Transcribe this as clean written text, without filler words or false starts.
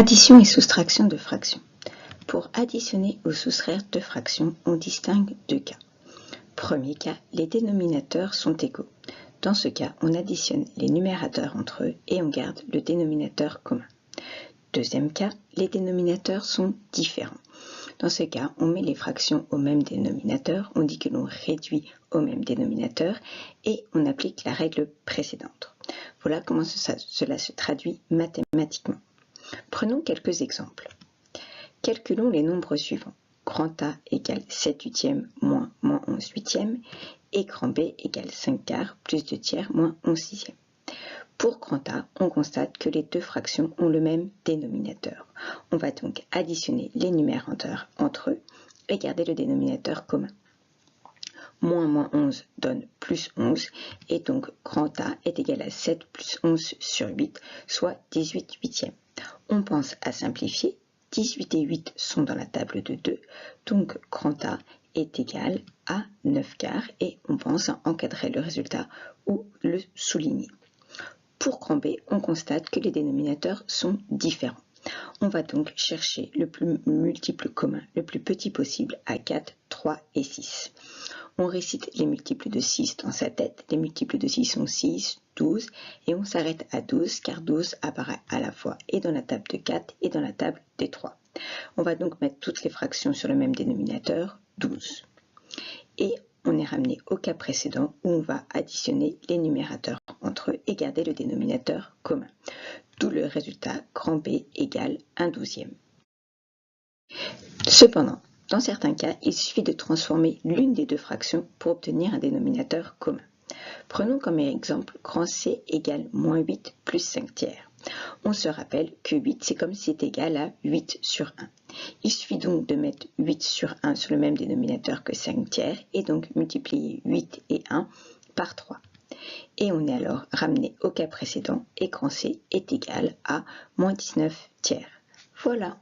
Addition et soustraction de fractions. Pour additionner ou soustraire deux fractions, on distingue deux cas. Premier cas, les dénominateurs sont égaux. Dans ce cas, on additionne les numérateurs entre eux et on garde le dénominateur commun. Deuxième cas, les dénominateurs sont différents. Dans ce cas, on met les fractions au même dénominateur, on dit que l'on réduit au même dénominateur et on applique la règle précédente. Voilà comment cela se traduit mathématiquement. Prenons quelques exemples. Calculons les nombres suivants. Grand A égale 7 huitièmes moins 11 huitièmes et grand B égale 5 quarts plus 2 tiers moins 11 sixièmes. Pour grand A, on constate que les deux fractions ont le même dénominateur. On va donc additionner les numérateurs entre eux et garder le dénominateur commun. Moins 11 donne plus 11 et donc grand A est égal à 7 plus 11 sur 8, soit 18 huitièmes. On pense à simplifier. 18 et 8 sont dans la table de 2, donc grand A est égal à 9 quarts et on pense à encadrer le résultat ou le souligner. Pour grand B, on constate que les dénominateurs sont différents. On va donc chercher le multiple commun le plus petit possible à 4, 3 et 6. On récite les multiples de 6 dans sa tête. Les multiples de 6 sont 6, 12 et on s'arrête à 12 car 12 apparaît à la fois et dans la table de 4 et dans la table des 3. On va donc mettre toutes les fractions sur le même dénominateur, 12. Et on est ramené au cas précédent où on va additionner les numérateurs entre eux et garder le dénominateur commun. D'où le résultat grand B égale 1/12. Cependant, dans certains cas, il suffit de transformer l'une des deux fractions pour obtenir un dénominateur commun. Prenons comme exemple grand C égale moins 8 plus 5 tiers. On se rappelle que 8, c'est comme si c'était égal à 8 sur 1. Il suffit donc de mettre 8 sur 1 sur le même dénominateur que 5 tiers et donc multiplier 8 et 1 par 3. Et on est alors ramené au cas précédent et grand C est égal à moins 19 tiers. Voilà.